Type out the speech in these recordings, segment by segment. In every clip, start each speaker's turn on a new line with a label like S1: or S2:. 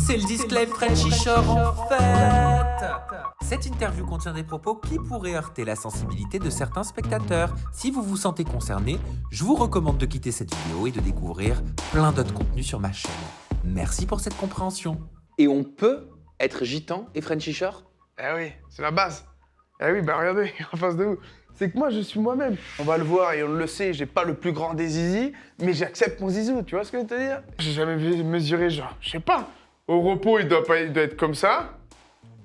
S1: C'est le disclaimer Frenchy Shore en fait. Cette interview contient des propos qui pourraient heurter la sensibilité de certains spectateurs. Si vous vous sentez concerné, je vous recommande de quitter cette vidéo et de découvrir plein d'autres contenus sur ma chaîne. Merci pour cette compréhension.
S2: Et on peut être gitan et Frenchy Shore?
S3: Eh oui, c'est la base. Eh oui, bah regardez, en face de vous. C'est que moi, je suis moi-même. On va le voir et on le sait, j'ai pas le plus grand des zizis, mais j'accepte mon zizou, tu vois ce que je veux te dire? J'ai jamais mesuré, genre, je sais pas. Au repos, il doit être comme ça.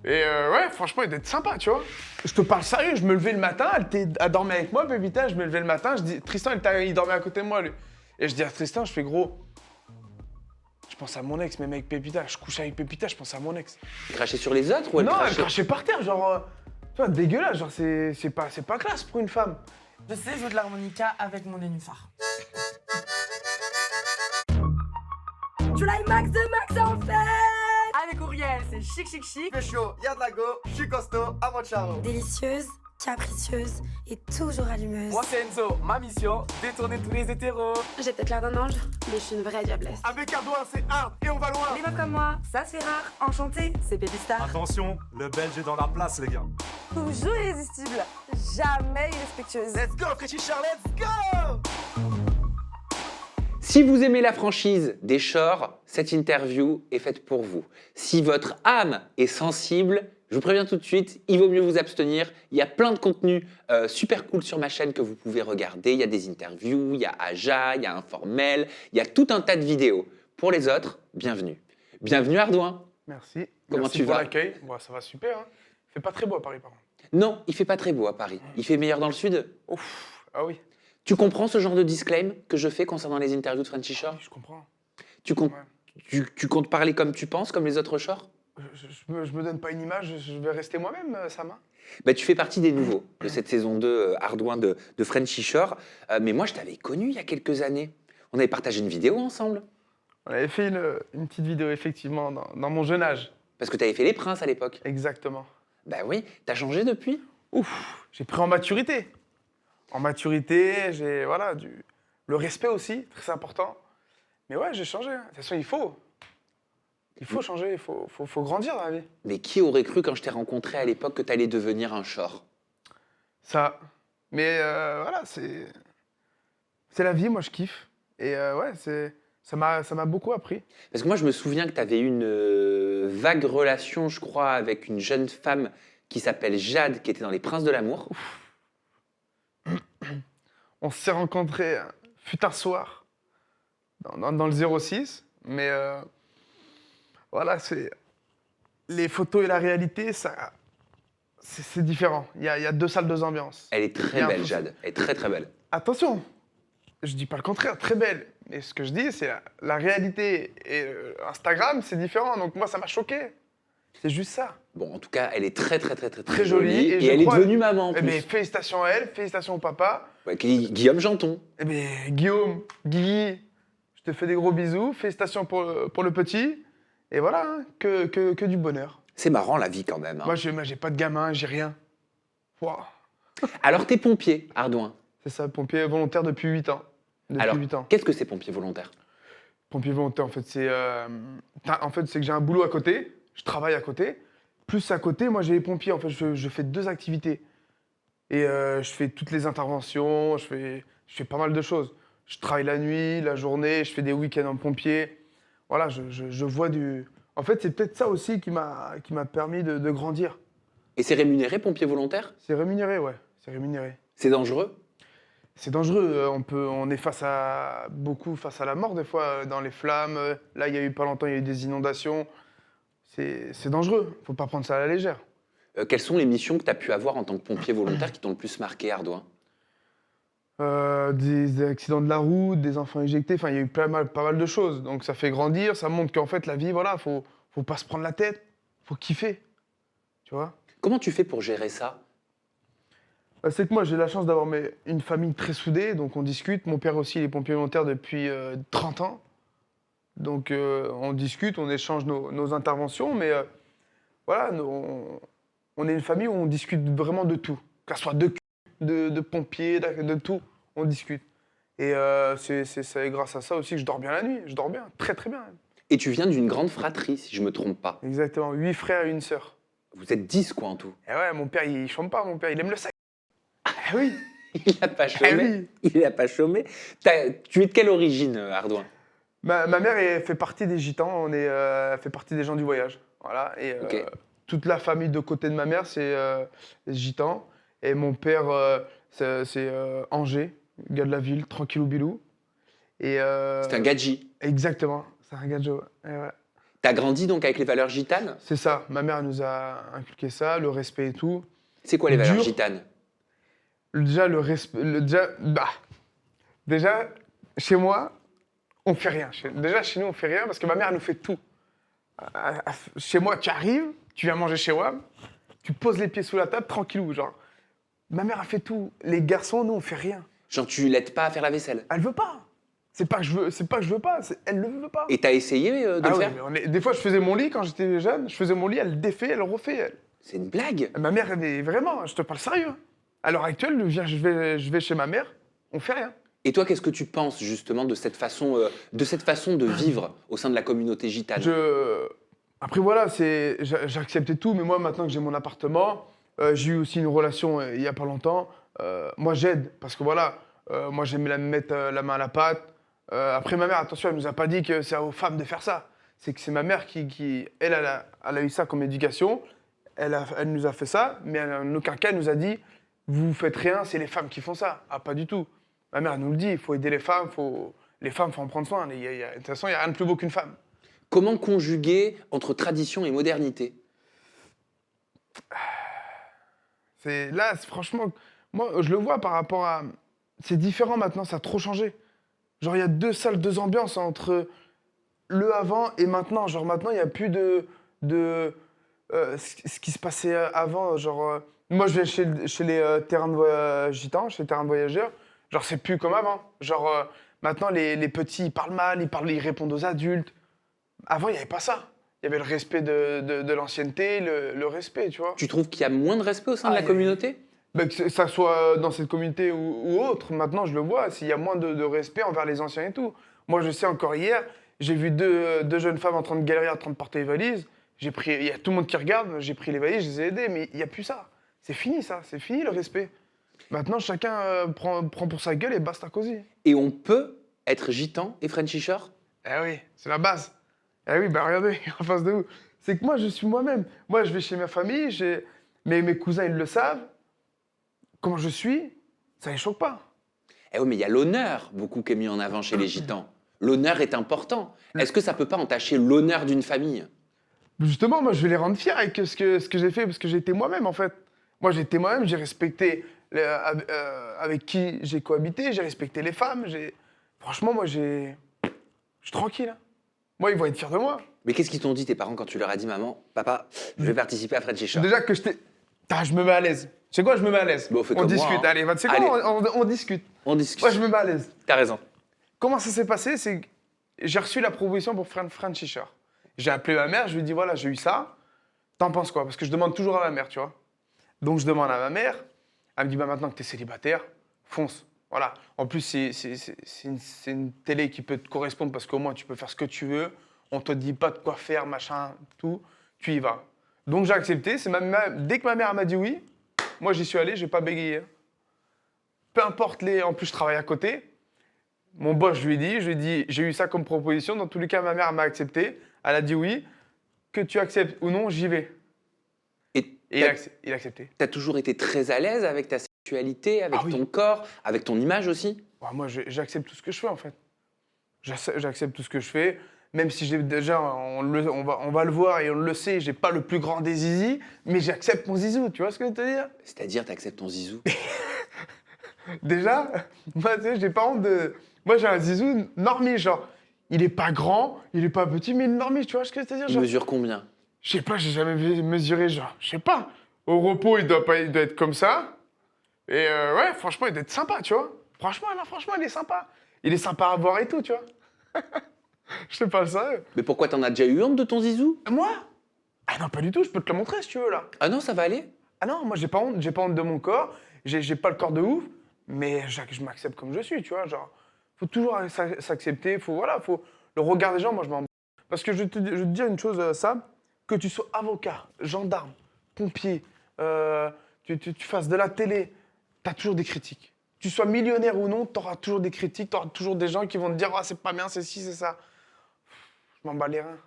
S3: Et ouais, franchement, il doit être sympa, tu vois. Je te parle sérieux, je me levais le matin, elle dormait avec moi, Pépita, je me levais le matin, je dis, Tristan, il dormait à côté de moi, lui. Et je dis à Tristan, je fais gros. Je pense à mon ex, même avec Pépita. Je couche avec Pépita, je pense à mon ex.
S2: Elle crachait sur les autres ou elle
S3: Non,
S2: crachait...
S3: elle crachait par terre, genre. Tu vois, dégueulasse, genre, c'est pas classe pour une femme.
S4: Je sais jouer de l'harmonica avec mon nénuphar.
S5: Tu l'as max de max en fait.
S4: Avec Auriel, c'est chic chic chic.
S6: Je suis chaud, y'a de la go, je suis costaud, à mon charo.
S5: Délicieuse, capricieuse et toujours allumeuse.
S4: Moi c'est Enzo, ma mission, détourner tous les hétéros.
S5: J'ai peut-être l'air d'un ange, mais je suis une vraie diablesse.
S6: Avec Ardouin, c'est hard et on va loin.
S4: Les meufs comme moi, ça se fait rare. Enchanté, c'est Pépista.
S7: Attention, le belge est dans la place, les gars.
S8: Toujours irrésistible, jamais irrespectueuse.
S6: Let's go, Frenchy Shore, let's go.
S2: Si vous aimez la franchise des Shore, cette interview est faite pour vous. Si votre âme est sensible, je vous préviens tout de suite, il vaut mieux vous abstenir. Il y a plein de contenus super cool sur ma chaîne que vous pouvez regarder. Il y a des interviews, il y a Aja, il y a Informel, il y a tout un tas de vidéos. Pour les autres, bienvenue. Bienvenue Ardouin.
S3: Merci.
S2: Comment
S3: Merci
S2: tu
S3: pour
S2: vas?
S3: l'accueil. Bon, ça va super, hein. Il fait pas très beau à Paris, par contre.
S2: Non, il fait pas très beau à Paris. Il fait meilleur dans le sud.
S3: Ouf, ah oui.
S2: Tu comprends ce genre de disclaimer que je fais concernant les interviews de Frenchy Shore?
S3: Je comprends.
S2: Tu comptes,
S3: Ouais.
S2: tu comptes parler comme tu penses, comme les autres Shore?
S3: Je me donne pas une image, je vais rester moi-même, Sama.
S2: Bah, tu fais partie des nouveaux de cette saison 2 Ardouin de Frenchy Shore. Mais moi, je t'avais connu il y a quelques années. On avait partagé une vidéo ensemble.
S3: On avait fait une petite vidéo, effectivement, dans mon jeune âge.
S2: Parce que tu avais fait Les Princes à l'époque.
S3: Exactement.
S2: Bah oui, t'as changé depuis?
S3: Ouf, j'ai pris en maturité. En maturité, j'ai, voilà, le respect aussi, très important. Mais ouais, j'ai changé. De toute façon, il faut. Il faut changer, il faut grandir dans la vie.
S2: Mais qui aurait cru quand je t'ai rencontré à l'époque que t'allais devenir un Shore?
S3: Ça. Mais voilà, c'est la vie, moi je kiffe. Et ouais, ça m'a beaucoup appris.
S2: Parce que moi, je me souviens que t'avais eu une vague relation, je crois, avec une jeune femme qui s'appelle Jade, qui était dans Les Princes de l'amour.
S3: On s'est rencontrés, fut un soir, dans le 06. Mais voilà, c'est les photos et la réalité, ça, c'est différent. Il y a deux salles, deux ambiances.
S2: Elle est très belle, Jade. Elle est très très belle.
S3: Attention, je dis pas le contraire, très belle. Mais ce que je dis, c'est la réalité et Instagram, c'est différent. Donc moi, ça m'a choqué. C'est juste ça.
S2: Bon, en tout cas, elle est très très très très,
S3: Très jolie.
S2: Et elle est devenue maman en
S3: Eh
S2: plus.
S3: bien, félicitations à elle, félicitations au papa.
S2: Ouais, Guillaume Janton.
S3: Eh bien, Guillaume, Guigui, je te fais des gros bisous. Félicitations pour le petit. Et voilà, hein, que du bonheur.
S2: C'est marrant la vie quand même. Hein.
S3: Moi, j'ai pas de gamin, j'ai rien. Wow.
S2: Alors, t'es pompier, Ardouin.
S3: C'est ça, pompier volontaire depuis 8 ans. Depuis
S2: Alors,
S3: 8 ans.
S2: qu'est-ce que c'est pompier volontaire?
S3: Pompier volontaire, en fait, c'est que j'ai un boulot à côté, je travaille à côté. Plus à côté, moi, j'ai les pompiers. En fait, je fais 2 activités. Et je fais toutes les interventions, je fais pas mal de choses. Je travaille la nuit, la journée, je fais des week-ends en pompier. Voilà, je vois du... En fait, c'est peut-être ça aussi qui m'a permis de grandir.
S2: Et c'est rémunéré, pompier volontaire?
S3: C'est rémunéré, ouais. C'est rémunéré.
S2: C'est dangereux?
S3: C'est dangereux. On est face à la mort, des fois, dans les flammes. Là, il y a eu pas longtemps, il y a eu des inondations. C'est dangereux. Faut pas prendre ça à la légère.
S2: Quelles sont les missions que tu as pu avoir en tant que pompier volontaire qui t'ont le plus marqué, Ardouin?
S3: Des accidents de la route, des enfants éjectés, enfin il y a eu pas mal de choses. Donc ça fait grandir, ça montre qu'en fait la vie, voilà, faut pas se prendre la tête, faut kiffer, tu vois.
S2: Comment tu fais pour gérer ça?
S3: C'est que moi j'ai la chance d'avoir une famille très soudée, donc on discute. Mon père aussi, il est pompier volontaire depuis 30 ans. Donc on discute, on échange nos interventions, mais voilà, on est une famille où on discute vraiment de tout. Que ce soit de pompiers, de tout, on discute. Et c'est grâce à ça aussi que je dors bien la nuit, je dors bien, très très bien.
S2: Et tu viens d'une grande fratrie, si je me trompe pas.
S3: Exactement, 8 frères et une sœur.
S2: Vous êtes 10 quoi en tout.
S3: Et ouais, mon père, il chante pas, mon père, il aime le sexe. Ah oui,
S2: Il n'a pas chômé.
S3: oui.
S2: Il n'a pas chômé. Tu es de quelle origine, Ardouin?
S3: Ma mère elle fait partie des gitans, elle fait partie des gens du voyage. Voilà. Et
S2: Ok.
S3: toute la famille de côté de ma mère, c'est gitans. Et mon père, c'est Angers, gars de la ville, tranquillou bilou. Et
S2: C'est un gadji.
S3: exactement, c'est un gadjo. Et ouais.
S2: T'as grandi donc avec les valeurs gitanes?
S3: C'est ça, ma mère nous a inculqué ça, le respect et tout.
S2: C'est quoi les valeurs
S3: Dur.
S2: gitanes?
S3: Déjà, le respect. Déjà, chez moi, on fait rien. Déjà, chez nous, on fait rien parce que ma mère, elle nous fait tout. Chez moi, tu arrives, tu viens manger chez WAM, tu poses les pieds sous la table, tranquillou, genre. Ma mère a fait tout. Les garçons, nous, on fait rien.
S2: Genre tu l'aides pas à faire la vaisselle?
S3: Elle veut pas. C'est pas que je veux pas, elle le veut pas.
S2: Et t'as essayé de
S3: Ah
S2: le
S3: oui,
S2: faire?
S3: mais des fois, je faisais mon lit quand j'étais jeune, je faisais mon lit, elle le défait, elle le refait. Elle.
S2: C'est une blague?
S3: Ma mère, elle est vraiment, je te parle sérieux. À l'heure actuelle, je vais chez ma mère, on fait rien.
S2: Et toi, qu'est-ce que tu penses justement de cette façon de vivre au sein de la communauté gitane?
S3: Après voilà, j'ai accepté tout, mais moi maintenant que j'ai mon appartement, j'ai eu aussi une relation il y a pas longtemps. Moi j'aide parce que voilà, moi j'aime mettre la main à la pâte. Après ma mère, attention, elle nous a pas dit que c'est aux femmes de faire ça. C'est que c'est ma mère elle a eu ça comme éducation. Elle nous a fait ça, mais en aucun cas elle nous a dit vous faites rien, c'est les femmes qui font ça. Ah pas du tout. Ma mère elle nous le dit, il faut aider les femmes, les femmes faut en prendre soin. De toute façon, il y a rien de plus beau qu'une femme.
S2: Comment conjuguer entre tradition et modernité?
S3: Franchement, moi, je le vois par rapport à. C'est différent maintenant, ça a trop changé. Genre, il y a deux salles, deux ambiances entre le avant et maintenant. Genre, maintenant, il n'y a plus ce qui se passait avant. Genre, moi, je vais chez les terrains de gitans, chez les terrains de voyageurs. Genre, c'est plus comme avant. Genre, maintenant, les petits, ils parlent mal, ils répondent aux adultes. Avant, il n'y avait pas ça. Il y avait le respect de l'ancienneté, le respect, tu vois.
S2: Tu trouves qu'il y a moins de respect au sein de la
S3: il y a-
S2: communauté?
S3: Ben, que ça soit dans cette communauté ou autre, maintenant je le vois, s'il y a moins de respect envers les anciens et tout. Moi je sais encore hier, j'ai vu deux jeunes femmes en train de galérer, en train de porter les valises. Il y a tout le monde qui regarde, j'ai pris les valises, je les ai aidées, mais il n'y a plus ça. C'est fini ça, c'est fini le respect. Maintenant chacun prend pour sa gueule et basta cosy.
S2: Et on peut être gitan et Frenchy Shore?
S3: Eh oui, c'est la base. Eh oui, bah regardez, en face de vous. C'est que moi je suis moi-même. Moi je vais chez ma famille, mes cousins ils le savent. Comment je suis, ça les choque pas.
S2: Eh oui, mais il y a l'honneur beaucoup qui est mis en avant chez les gitans. L'honneur est important. Est-ce que ça peut pas entacher l'honneur d'une famille?
S3: Justement, moi, je vais les rendre fiers avec ce que j'ai fait, parce que j'ai été moi-même, en fait. Moi, j'ai été moi-même, j'ai respecté avec qui j'ai cohabité, j'ai respecté les femmes. Franchement, moi, je suis tranquille. Hein. Moi, ils vont être fiers de moi.
S2: Mais qu'est-ce qu'ils t'ont dit tes parents quand tu leur as dit maman, papa, je vais participer à Frenchy Shore?
S3: Déjà que je me mets à l'aise. Tu sais quoi, je me mets à l'aise.
S2: Bon, fais
S3: on
S2: comme moi,
S3: discute,
S2: hein.
S3: allez, tu sais quoi, on discute.
S2: On discute.
S3: Moi, je me mets à l'aise.
S2: T'as raison.
S3: Comment ça s'est passé? C'est que j'ai reçu la proposition pour Frenchy Shore. J'ai appelé ma mère, je lui ai dit voilà, j'ai eu ça. T'en penses quoi? Parce que je demande toujours à ma mère, tu vois. Donc je demande à ma mère. Elle me dit bah maintenant que t'es célibataire, fonce. Voilà. En plus, c'est une télé qui peut te correspondre parce qu'au moins tu peux faire ce que tu veux. On te dit pas de quoi faire, machin, tout. Tu y vas. Donc j'ai accepté. Dès que ma mère m'a dit oui, moi j'y suis allé, j'ai pas bégayé. Peu importe En plus, je travaille à côté. Mon boss, je lui ai dit, j'ai eu ça comme proposition. Dans tous les cas, ma mère m'a accepté. Elle a dit oui. Que tu acceptes ou non, j'y vais.
S2: Et
S3: Et il a accepté.
S2: t'as toujours été très à l'aise avec ta sexualité, avec
S3: Ah oui.
S2: ton corps, avec ton image aussi?
S3: Ouais, moi, j'accepte tout ce que je fais, en fait. J'accepte tout ce que je fais. Même si on va le voir et on le sait, j'ai pas le plus grand des zizis, mais j'accepte mon zizou, tu vois ce que je veux te dire?
S2: C'est-à-dire, t'acceptes ton zizou?
S3: Déjà, moi, tu sais, j'ai pas honte de... Moi, j'ai un zizou normé, genre. Il est pas grand, il est pas petit, mais il est normé, tu vois ce que je veux te dire?
S2: Il
S3: Genre,
S2: mesure combien?
S3: je sais pas, j'ai jamais mesuré, genre, je sais pas. Au repos, il doit être comme ça. Et ouais, franchement, il doit être sympa, tu vois. Franchement, il est sympa. Il est sympa à voir et tout, tu vois. Je te parle sérieux.
S2: Mais pourquoi t'en as déjà eu honte de ton zizou?
S3: Moi? Ah non, pas du tout, je peux te le montrer si tu veux, là.
S2: Ah non, ça va aller?
S3: Ah non, moi, j'ai pas honte de mon corps. J'ai pas le corps de ouf, mais je m'accepte comme je suis, tu vois. Genre, faut toujours s'accepter, faut le regard des gens, moi, je m'en. Parce que je vais te dire une chose, Sam, que tu sois avocat, gendarme, pompier, tu fasses de la télé, tu as toujours des critiques. Tu sois millionnaire ou non, tu auras toujours des critiques, tu auras toujours des gens qui vont te dire « Ah, c'est pas bien, c'est ci, c'est ça ». Je m'en bats les reins.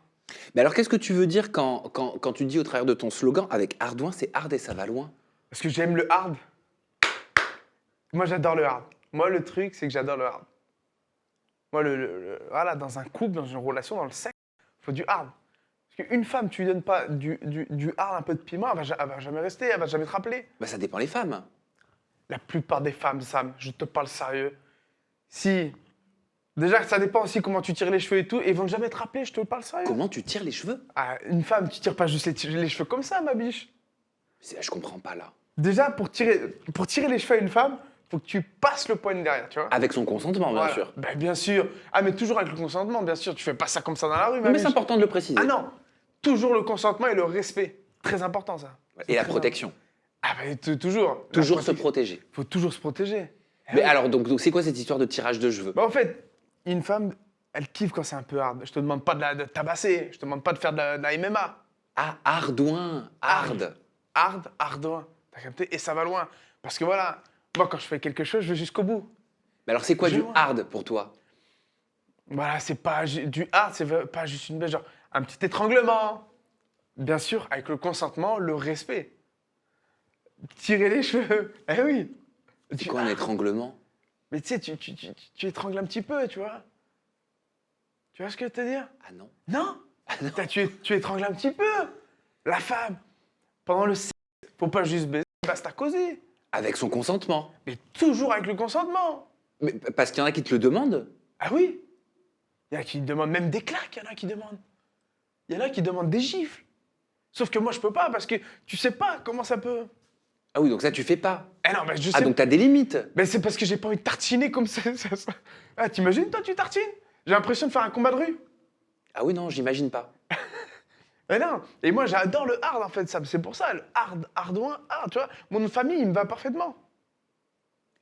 S2: Mais alors, qu'est-ce que tu veux dire quand tu dis au travers de ton slogan, avec Ardouin, c'est hard et ça va loin?
S3: Parce que j'aime le hard. Moi, j'adore le hard. Moi, le truc, c'est que j'adore le hard. Moi, voilà, dans un couple, dans une relation, dans le sexe, il faut du hard. Parce qu'une femme, tu lui donnes pas du hard, un peu de piment, elle va jamais rester, elle va jamais te rappeler.
S2: Bah, ça dépend les femmes.
S3: La plupart des femmes, Sam, je te parle sérieux. Si. Déjà, ça dépend aussi comment tu tires les cheveux et tout, et ils vont jamais te rappeler, je te parle sérieux.
S2: Comment tu tires les cheveux?
S3: Ah, une femme, tu tires pas juste les cheveux comme ça, ma biche.
S2: Je comprends pas là.
S3: Déjà, pour tirer les cheveux à une femme, faut que tu passes le poignet derrière, tu vois.
S2: Avec son consentement, bien
S3: Voilà.
S2: sûr.
S3: Ben, bien sûr. Ah, mais toujours avec le consentement, bien sûr. Tu fais pas ça comme ça dans la rue, ma
S2: Mais c'est
S3: biche.
S2: important de le préciser.
S3: Ah non, toujours le consentement et le respect. Très important, ça.
S2: Et la
S3: très
S2: protection.
S3: Ah, ben, toujours.
S2: Toujours
S3: La
S2: se protéger.
S3: Faut toujours se protéger.
S2: Mais alors, donc c'est quoi cette histoire de tirage de cheveux?
S3: Bah, en fait, une femme, elle kiffe quand c'est un peu hard. Je te demande pas de tabasser. Je te demande pas de faire de la MMA.
S2: Ah, Ardouin, hard.
S3: Hardouin. T'as capté? Et ça va loin. Parce que voilà, moi, quand je fais quelque chose, je vais jusqu'au bout.
S2: Mais alors, c'est quoi
S3: Je
S2: du
S3: vois.
S2: hard pour toi?
S3: Voilà, c'est pas du hard, c'est pas juste une baisse, genre un petit étranglement. Bien sûr, avec le consentement, le respect. Tirer les cheveux. Eh oui.
S2: C'est quoi un étranglement?
S3: Mais tu sais, tu étrangles un petit peu, tu vois. Tu vois ce que je veux te dire?
S2: Ah non.
S3: Non. Tu étrangles un petit peu. La femme, pendant le sexe, faut pas juste baiser, basta causer.
S2: Avec son consentement.
S3: Mais toujours avec le consentement.
S2: Mais parce qu'il y en a qui te le demandent.
S3: Ah oui. Il y en a qui demandent même des claques, il y en a qui demandent. Il y en a qui demandent des gifles. Sauf que moi, je peux pas parce que tu sais pas comment ça peut.
S2: Ah oui, donc ça, tu fais pas.
S3: Eh non, mais je
S2: Ah,
S3: sais.
S2: donc t'as des limites.
S3: Mais c'est parce que j'ai pas envie de tartiner comme ça. Ah, t'imagines, toi, tu tartines? J'ai l'impression de faire un combat de rue.
S2: Ah oui, non, j'imagine pas.
S3: Mais non. Et moi, j'adore le hard, en fait, ça. C'est pour ça, le hardouin, tu vois. Mon nom de famille, il me va parfaitement.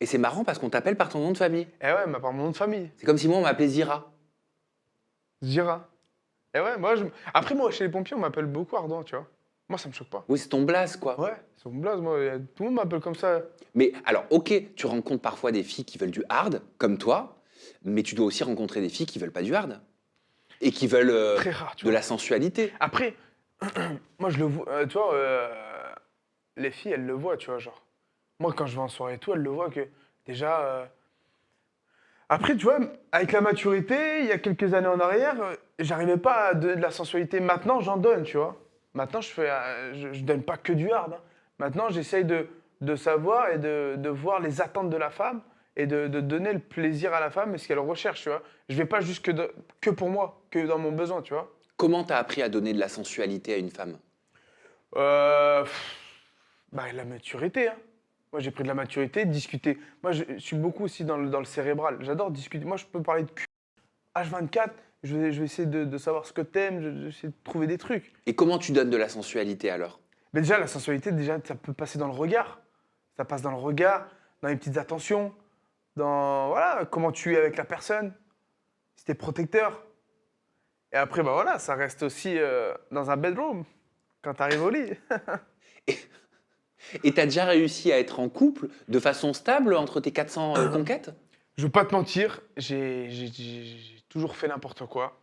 S2: Et c'est marrant parce qu'on t'appelle par ton nom de famille.
S3: Eh ouais, mais par mon nom de famille.
S2: C'est comme si moi, on m'appelait Zira.
S3: Zira. Eh ouais, après, moi, chez les pompiers, on m'appelle beaucoup Ardouin, tu vois. Moi, ça me choque pas.
S2: Oui, c'est ton blaze, quoi.
S3: Ouais, c'est mon blaze, moi. Tout le monde m'appelle comme ça.
S2: Mais alors, ok, tu rencontres parfois des filles qui veulent du hard, comme toi, mais tu dois aussi rencontrer des filles qui veulent pas du hard. Et qui veulent
S3: Très rare, tu
S2: de
S3: vois.
S2: la sensualité.
S3: Après, moi, je le vois, tu vois, les filles, elles le voient, tu vois, genre. Moi, quand je vais en soirée et tout, elles le voient que, déjà... Après, tu vois, avec la maturité, il y a quelques années en arrière, j'arrivais pas à donner de la sensualité. Maintenant, j'en donne, tu vois. Maintenant, je donne pas que du hard, hein. Maintenant, j'essaye de savoir et de voir les attentes de la femme et de donner le plaisir à la femme et ce qu'elle recherche, tu vois. Je vais pas juste que pour moi, que dans mon besoin, tu vois.
S2: Comment t'as appris à donner de la sensualité à une femme?
S3: Bah, la maturité, hein. Moi, j'ai pris de la maturité, discuter. Moi, je suis beaucoup aussi dans le cérébral. J'adore discuter. Moi, je peux parler de cul. H24, je vais essayer de savoir ce que t'aimes, je vais essayer de trouver des trucs.
S2: Et comment tu donnes de la sensualité alors?
S3: Mais déjà, la sensualité, déjà, ça peut passer dans le regard. Ça passe dans le regard, dans les petites attentions, dans, voilà, comment tu es avec la personne, si t'es protecteur. Et après, bah voilà, ça reste aussi dans un bedroom, quand t'arrives au lit.
S2: Et t'as déjà réussi à être en couple de façon stable entre tes 400 conquêtes?
S3: Je veux pas te mentir, j'ai toujours fait n'importe quoi.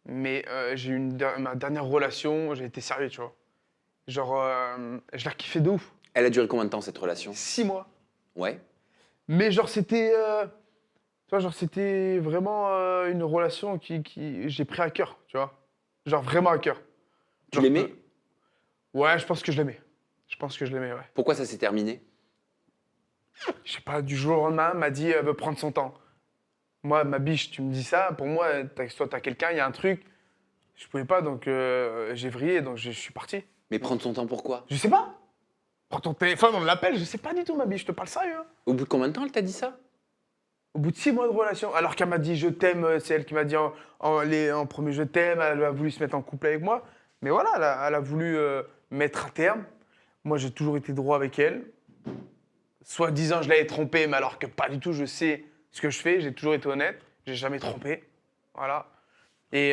S3: Mais j'ai eu ma dernière relation, j'ai été sérieux, tu vois. Genre, je la kiffais de ouf.
S2: Elle a duré combien de temps cette relation?
S3: 6 mois.
S2: Ouais.
S3: Mais genre, c'était... tu vois, genre, c'était vraiment une relation qui j'ai pris à cœur, tu vois. Genre, vraiment à cœur.
S2: Tu
S3: Genre,
S2: l'aimais?
S3: Ouais, je pense que je l'aimais. Je pense que je l'aimais, ouais.
S2: Pourquoi ça s'est terminé?
S3: Je sais pas, du jour au lendemain, elle m'a dit elle veut prendre son temps. Moi, ma biche, tu me dis ça, pour moi, soit t'as quelqu'un, il y a un truc. Je pouvais pas, donc j'ai vrillé, donc je suis parti.
S2: Mais prendre son temps pourquoi?
S3: Je sais pas. Prends ton téléphone, on l'appelle, je sais pas du tout, ma biche, je te parle sérieux. Hein.
S2: Au bout de combien de temps elle t'a dit ça?
S3: Au bout de 6 mois de relation, alors qu'elle m'a dit je t'aime, c'est elle qui m'a dit en premier je t'aime, elle a voulu se mettre en couple avec moi. Mais voilà, elle a voulu mettre un terme. Moi, j'ai toujours été droit avec elle. Soi-disant, je l'avais trompée, mais alors que pas du tout, je sais ce que je fais. J'ai toujours été honnête. J'ai jamais trompé. Voilà. Et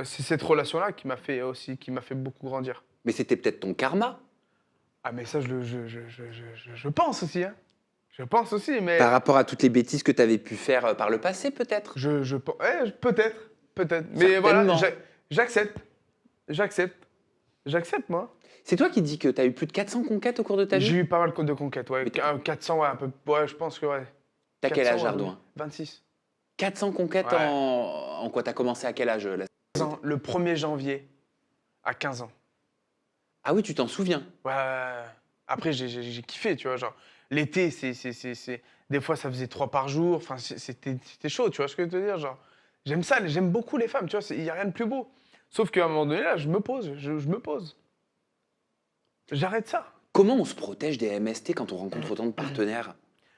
S3: c'est cette relation-là qui m'a fait beaucoup grandir.
S2: Mais c'était peut-être ton karma.
S3: Ah, mais ça, je pense aussi, hein. Je pense aussi, mais...
S2: Par rapport à toutes les bêtises que tu avais pu faire par le passé, peut-être.
S3: Peut-être. Mais voilà,
S2: Certainement.
S3: J'accepte, moi.
S2: C'est toi qui dis que tu as eu plus de 400 conquêtes au cours de ta vie.
S3: J'ai eu pas mal de conquêtes, ouais.
S2: Mais
S3: 400, ouais, un peu. Ouais, je pense que, ouais.
S2: T'as quel
S3: 400,
S2: âge, Ardouin?
S3: 26.
S2: 400 conquêtes
S3: Ouais.
S2: en quoi? T'as commencé à quel âge là?
S3: 15 ans, le 1er janvier, à 15 ans.
S2: Ah oui, tu t'en souviens.
S3: Ouais. Après, j'ai kiffé, tu vois, genre. L'été, des fois, ça faisait 3 par jour. Enfin, c'était chaud, tu vois ce que je veux te dire, genre. J'aime ça, j'aime beaucoup les femmes, tu vois, il n'y a rien de plus beau. Sauf qu'à un moment donné, là, je me pose. J'arrête ça.
S2: Comment on se protège des MST quand on rencontre autant de partenaires?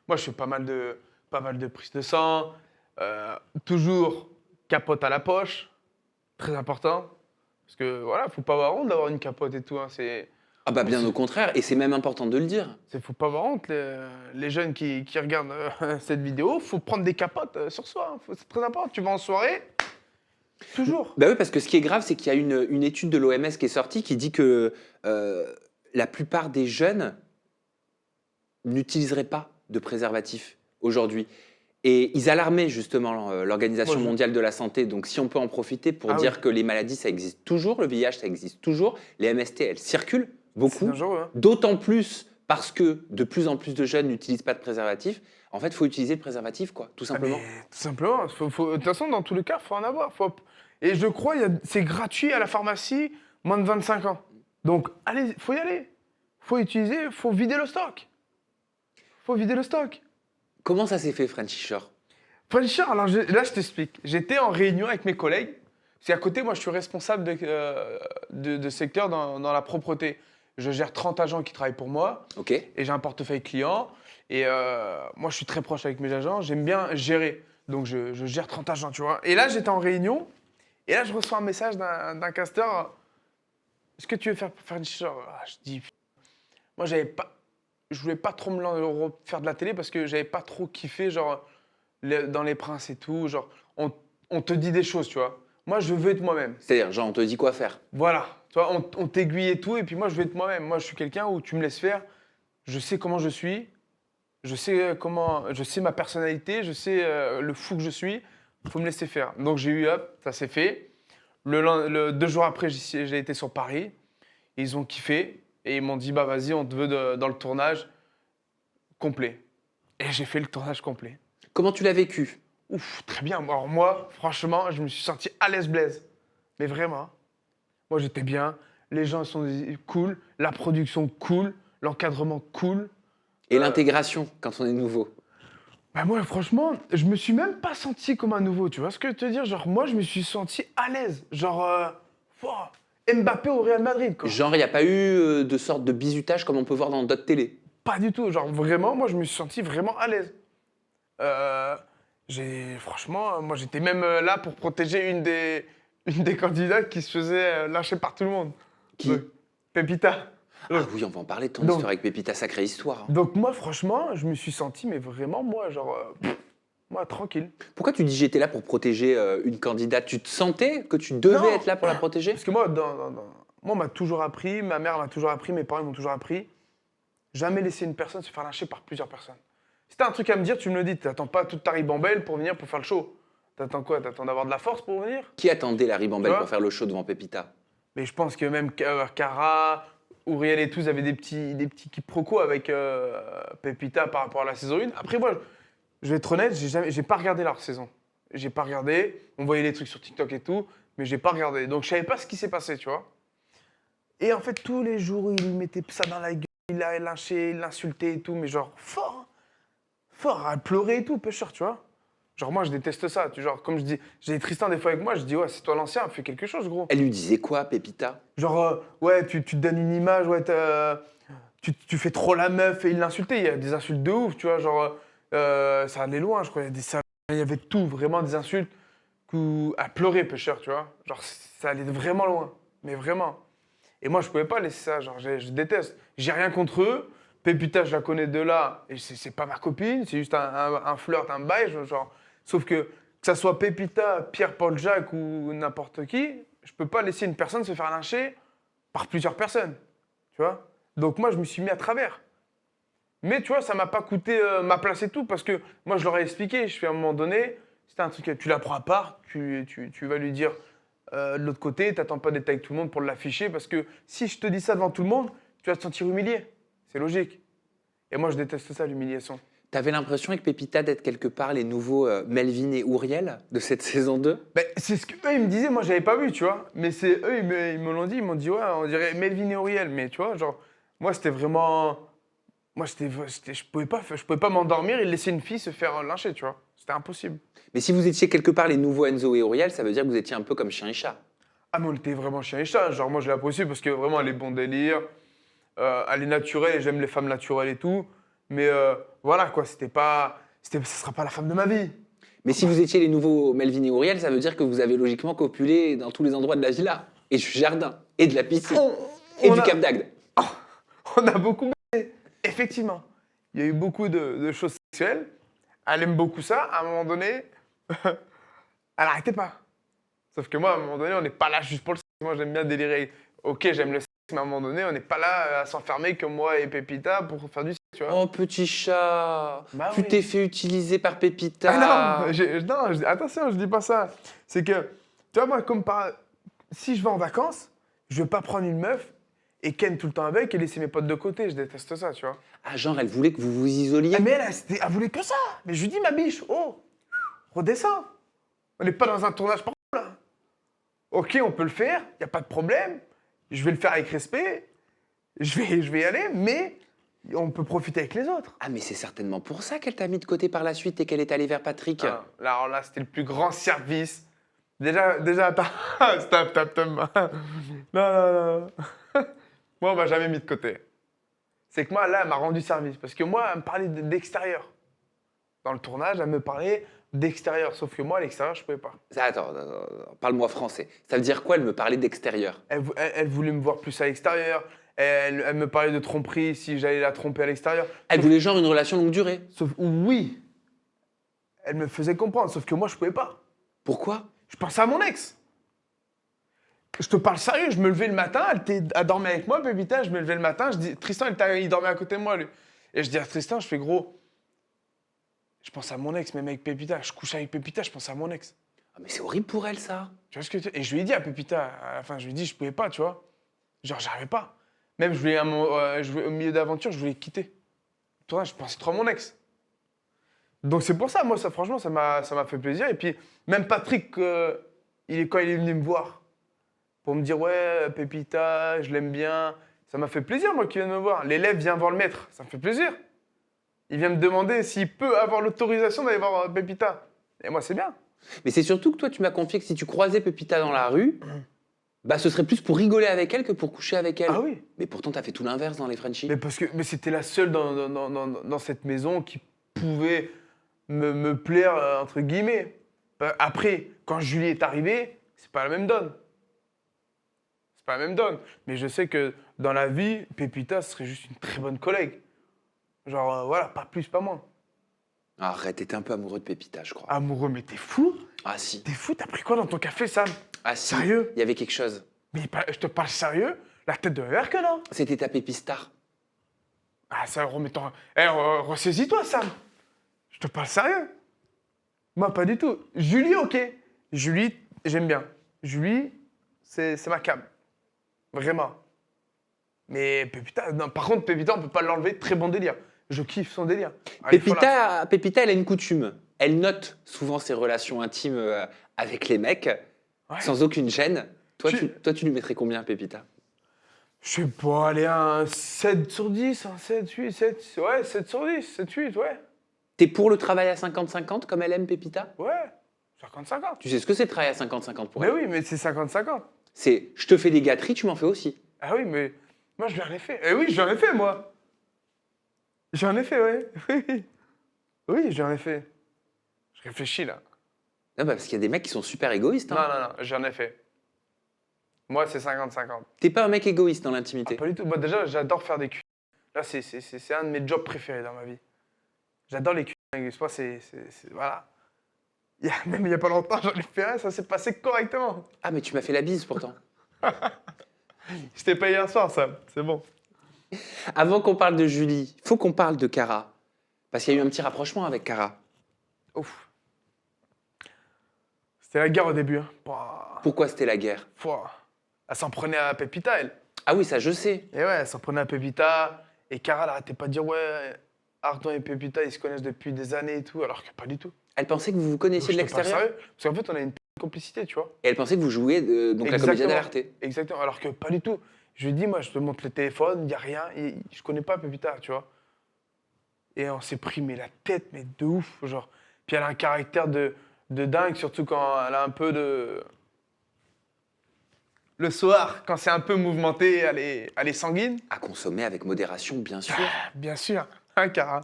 S3: Moi, je fais pas mal de prises de sang. Toujours capote à la poche. Très important. Parce que, voilà, faut pas avoir honte d'avoir une capote et tout, hein.
S2: Ah bah bien au contraire, et c'est même important de le dire.
S3: Faut pas avoir honte, les jeunes qui regardent cette vidéo, faut prendre des capotes sur soi, hein. C'est très important. Tu vas en soirée, toujours.
S2: Bah oui, parce que ce qui est grave, c'est qu'il y a une étude de l'OMS qui est sortie qui dit que la plupart des jeunes n'utiliseraient pas de préservatif aujourd'hui. Et ils alarmaient justement l'Organisation
S3: Moi, je-
S2: mondiale de la santé. Donc si on peut en profiter pour
S3: Ah
S2: dire
S3: oui.
S2: que les maladies, ça existe toujours, le VIH, ça existe toujours, les MST, elles circulent
S3: C'est
S2: beaucoup.
S3: dangereux, hein.
S2: D'autant plus parce que de plus en plus de jeunes n'utilisent pas de préservatif. En fait, il faut utiliser le préservatif, quoi, tout simplement.
S3: Ah, mais tout simplement. De toute façon, dans tous les cas, il faut en avoir. Et je crois, c'est gratuit à la pharmacie, moins de 25 ans. Donc, allez, faut y aller. Faut utiliser, faut vider le stock.
S2: Comment ça s'est fait, Frenchy Shore?
S3: Frenchy, alors là, je t'explique. J'étais en réunion avec mes collègues. C'est à côté, moi, je suis responsable de secteur dans la propreté. Je gère 30 agents qui travaillent pour moi
S2: Ok.
S3: et j'ai un portefeuille client. Et moi, je suis très proche avec mes agents. J'aime bien gérer. Donc, je gère 30 agents, tu vois. Et là, j'étais en réunion. Et là, je reçois un message d'un casteur. Est-ce que tu veux faire Frenchy? Je dis, moi, je voulais pas trop faire de la télé parce que j'avais pas trop kiffé, genre, dans Les Princes et tout. Genre, on te dit des choses, tu vois. Moi, je veux être moi-même.
S2: C'est-à-dire, genre, on te dit quoi faire.
S3: Voilà. Tu vois, on t'aiguille et tout. Et puis moi, je veux être moi-même. Moi, je suis quelqu'un où tu me laisses faire. Je sais comment je suis. Je sais ma personnalité. Je sais le fou que je suis. Il faut me laisser faire. Donc, j'ai eu, hop, ça s'est fait. 2 jours après, j'ai été sur Paris. Et ils ont kiffé. Et ils m'ont dit, bah vas-y, on te veut dans le tournage complet. Et j'ai fait le tournage complet.
S2: Comment tu l'as vécu?
S3: Ouf, très bien. Alors moi, franchement, je me suis senti à l'aise Blaise. Mais vraiment. Moi, j'étais bien. Les gens sont cool. La production cool. L'encadrement cool.
S2: Et l'intégration, quand on est nouveau?
S3: Bah moi, franchement, je me suis même pas senti comme un nouveau. Tu vois ce que je veux te dire? Genre, moi, je me suis senti à l'aise. Genre, Mbappé au Real Madrid, quoi.
S2: Genre, il n'y a pas eu de sorte de bizutage comme on peut voir dans d'autres télé?
S3: Pas du tout. Genre, vraiment, moi, je me suis senti vraiment à l'aise. Franchement, moi, j'étais même là pour protéger une des candidates qui se faisait lâcher par tout le monde.
S2: Qui?
S3: Pépita.
S2: Ah oui, on va en parler de ton
S3: Donc-
S2: histoire avec Pépita, sacrée histoire. Hein.
S3: Donc moi, franchement, je me suis senti, mais vraiment, moi, genre, moi, tranquille.
S2: Pourquoi tu dis j'étais là pour protéger une candidate? Tu te sentais que tu devais
S3: Non.
S2: être là pour la protéger?
S3: Parce que moi, moi, on m'a toujours appris, ma mère m'a toujours appris, mes parents m'ont toujours appris, jamais laisser une personne se faire lâcher par plusieurs personnes. Si t'as un truc à me dire, tu me le dis. T'attends pas toute ta ribambelle pour venir pour faire le show. T'attends quoi? T'attends d'avoir de la force pour venir?
S2: Qui attendait la ribambelle
S3: Tu vois
S2: pour faire le show devant Pépita?
S3: Mais je pense que même Cara, Uriel et tous avaient des petits quiproquos avec Pépita par rapport à la saison 1. Après, moi, je vais être honnête, j'ai pas regardé leur saison. J'ai pas regardé. On voyait les trucs sur TikTok et tout, mais j'ai pas regardé. Donc, je savais pas ce qui s'est passé, tu vois. Et en fait, tous les jours, il mettait ça dans la gueule, il l'a lynché, il l'insultait et tout, mais genre fort, hein. Fort, à pleurer et tout, pêcheur, tu vois. Genre, moi, je déteste ça. Genre, comme je dis, j'ai Tristan des fois avec moi, je dis, ouais, c'est toi l'ancien, fais quelque chose, gros.
S2: Elle lui disait quoi, Pépita?
S3: Genre, ouais, tu te donnes une image, ouais, tu fais trop la meuf et il l'insultait. Il y a des insultes de ouf, tu vois, genre, ça allait loin, je crois. Il y avait tout, vraiment des insultes à pleurer, pêcheur, tu vois. Genre, ça allait vraiment loin, mais vraiment. Et moi, je pouvais pas laisser ça, genre, je déteste. J'ai rien contre eux. Pépita, je la connais de là, et c'est pas ma copine, c'est juste un flirt, un bail, genre. Sauf que ça soit Pépita, Pierre-Paul Jacques ou n'importe qui, je peux pas laisser une personne se faire lyncher par plusieurs personnes. Tu vois? Donc moi, je me suis mis à travers. Mais tu vois, ça m'a pas coûté ma place et tout, parce que moi, je leur ai expliqué. Je fais à un moment donné, c'était un truc, tu la prends à part, tu vas lui dire de l'autre côté, t'attends pas d'être avec tout le monde pour l'afficher, parce que si je te dis ça devant tout le monde, tu vas te sentir humilié. C'est logique. Et moi, je déteste ça, l'humiliation.
S2: T'avais l'impression avec Pépita d'être quelque part les nouveaux Melvin et Ouriel de cette saison 2?
S3: Ben, c'est ce qu'eux, ils me disaient, moi, j'avais pas vu, tu vois. Mais c'est eux, ils me l'ont dit, ils m'ont dit, ouais, on dirait Melvin et Auriel. Mais tu vois, genre, moi, c'était vraiment... Moi, je pouvais pas m'endormir et laisser une fille se faire lyncher, tu vois. C'était impossible.
S2: Mais si vous étiez quelque part les nouveaux Enzo et Auriel, ça veut dire que vous étiez un peu comme chien et chat.
S3: Ah, mais on était vraiment chien et chat. Genre, moi, je l'ai apprécié parce que vraiment, elle est bon délire. Elle est naturelle et j'aime les femmes naturelles et tout. Mais voilà, quoi, ça sera pas la femme de ma vie.
S2: Mais si vous étiez les nouveaux Melvin et Auriel, ça veut dire que vous avez logiquement copulé dans tous les endroits de la villa. Et du jardin, et de la piscine, et du Cap d'Agde.
S3: On a beaucoup baisé. Effectivement, il y a eu beaucoup de choses sexuelles. Elle aime beaucoup ça. À un moment donné, elle n'arrêtait pas. Sauf que moi, à un moment donné, on n'est pas là juste pour le sexe. Moi, j'aime bien délirer. Ok, j'aime le sexe, mais à un moment donné, on n'est pas là à s'enfermer comme moi et Pépita pour faire du sexe, tu vois.
S2: Oh, petit chat,
S3: Bah
S2: tu
S3: oui.
S2: t'es fait utiliser par Pépita.
S3: Ah non, attention, je dis pas ça. C'est que, tu vois, moi, si je vais en vacances, je vais pas prendre une meuf et ken tout le temps avec et laisser mes potes de côté. Je déteste ça, tu vois.
S2: Ah, genre, elle voulait que vous vous isoliez.
S3: Ah, mais elle voulait que ça. Mais je lui dis, ma biche, oh, redescends. On n'est pas dans un tournage par là. Ok, on peut le faire, il n'y a pas de problème. Je vais le faire avec respect. Je vais y aller, mais on peut profiter avec les autres.
S2: Ah, mais c'est certainement pour ça qu'elle t'a mis de côté par la suite et qu'elle est allée vers Patrick.
S3: Ah, alors là, c'était le plus grand service. Déjà, attends. Stop. Non. Moi, on m'a jamais mis de côté. C'est que moi, là, elle m'a rendu service. Parce que moi, elle me parlait d'extérieur. Dans le tournage, elle me parlait d'extérieur. Sauf que moi, à l'extérieur, je pouvais pas.
S2: Attends, parle-moi français. Ça veut dire quoi, elle me parlait d'extérieur?
S3: Elle voulait me voir plus à l'extérieur. Elle me parlait de tromperie si j'allais la tromper à l'extérieur.
S2: Elle voulait genre une relation longue durée.
S3: Oui. Elle me faisait comprendre. Sauf que moi, je pouvais pas.
S2: Pourquoi?
S3: Je pensais à mon ex. Je te parle sérieux, je me levais le matin, elle dormait avec moi, Pépita, je me levais le matin, je dis, Tristan, il dormait à côté de moi, lui. Et je dis à Tristan, je fais gros, je pense à mon ex, même avec Pépita, je couche avec Pépita, je pense à mon ex.
S2: Ah, mais c'est horrible pour elle, ça.
S3: Tu vois ce que tu... Et je lui ai dit à Pépita, à la fin, je lui ai dit, je pouvais pas, tu vois. Genre, j'arrivais pas. Même, au milieu d'aventure, je voulais quitter. Toi, je pensais trop à mon ex. Donc c'est pour ça, moi, ça, franchement, ça m'a fait plaisir. Et puis, même Patrick, quand il est venu me voir, pour me dire, ouais, Pépita, je l'aime bien. Ça m'a fait plaisir, moi, qu'il vienne me voir. L'élève vient voir le maître, ça me fait plaisir. Il vient me demander s'il peut avoir l'autorisation d'aller voir Pépita. Et moi, c'est bien.
S2: Mais c'est surtout que toi, tu m'as confié que si tu croisais Pépita dans la rue, bah ce serait plus pour rigoler avec elle que pour coucher avec elle.
S3: Ah oui.
S2: Mais pourtant, t'as fait tout l'inverse dans les Frenchies.
S3: Mais c'était la seule dans cette maison qui pouvait me plaire, entre guillemets. Après, quand Julie est arrivée, c'est pas la même donne. C'est pas la même donne. Mais je sais que dans la vie, Pépita serait juste une très bonne collègue. Genre, voilà, pas plus, pas moins.
S2: Arrête, t'étais un peu amoureux de Pépita, je crois.
S3: Amoureux, mais t'es fou?
S2: Ah si.
S3: T'es fou? T'as pris quoi dans ton café, Sam?
S2: Ah si.
S3: Sérieux?
S2: Il y avait quelque chose.
S3: Mais je te parle sérieux? La tête de verre que non?
S2: C'était ta Pépistar.
S3: Ah, ça, remettons... ressaisis-toi, Sam. Je te parle sérieux. Moi, pas du tout. Julie, ok. Julie, j'aime bien. Julie, c'est ma cam. Vraiment. Mais Pépita, non, par contre, Pépita, on peut pas l'enlever. Très bon délire. Je kiffe son délire. Allez,
S2: Pépita, elle a une coutume. Elle note souvent ses relations intimes avec les mecs,
S3: Ouais.
S2: sans aucune gêne. Toi,
S3: Tu-
S2: tu lui mettrais combien, Pépita?
S3: Je sais pas, aller un 7 sur 10, un 7, 8, 7, ouais, 7 sur 10, 7, 8, ouais.
S2: T'es pour le travail à 50-50 comme elle aime, Pépita?
S3: Ouais, 50-50.
S2: Tu sais ce que c'est de travailler à 50-50 pour
S3: Mais
S2: elle?
S3: oui, mais c'est 50-50.
S2: C'est je te fais des gâteries, tu m'en fais aussi.
S3: Ah oui, mais moi, je l'en ai fait. Eh oui, j'en ai fait, moi. J'en ai fait, ouais. Oui, oui, j'en ai fait. Je réfléchis, là.
S2: Non, bah, parce qu'il y a des mecs qui sont super égoïstes. Hein.
S3: Non, j'en ai fait. Moi, c'est 50-50.
S2: T'es pas un mec égoïste dans l'intimité.
S3: Pas du tout. Moi, déjà, j'adore faire des culs. Là, c'est un de mes jobs préférés dans ma vie. J'adore les culs. Moi, voilà. Même il n'y a pas longtemps, j'en ai fait un, ça s'est passé correctement.
S2: Ah, mais tu m'as fait la bise pourtant.
S3: C'était pas hier soir, ça. C'est bon.
S2: Avant qu'on parle de Julie, il faut qu'on parle de Cara. Parce qu'il y a eu un petit rapprochement avec Cara.
S3: Ouf. C'était la guerre au début. Hein. Pouah.
S2: Pourquoi c'était la guerre?
S3: Pouah. Elle s'en prenait à Pépita, elle.
S2: Ah oui, ça je sais.
S3: Et ouais, elle s'en prenait à Pépita. Et Cara, elle arrêtait pas de dire, ouais, Ardouin et Pépita, ils se connaissent depuis des années et tout, alors que pas du tout.
S2: Elle pensait que vous vous connaissiez de
S3: Je te parle
S2: l'extérieur.
S3: sérieux, parce qu'en fait, on a une complicité, tu vois.
S2: Et elle pensait que vous jouiez donc la comédienne à l'RT.
S3: Exactement, alors que pas du tout. Je lui dis, moi, je te montre le téléphone, il n'y a rien, et je connais pas Pépita, tu vois. Et on s'est pris, mais la tête, mais de ouf, genre. Puis elle a un caractère de dingue, surtout quand elle a un peu de... Le soir, quand c'est un peu mouvementé, elle est sanguine.
S2: À consommer avec modération, bien sûr.
S3: Bien sûr, hein, Cara.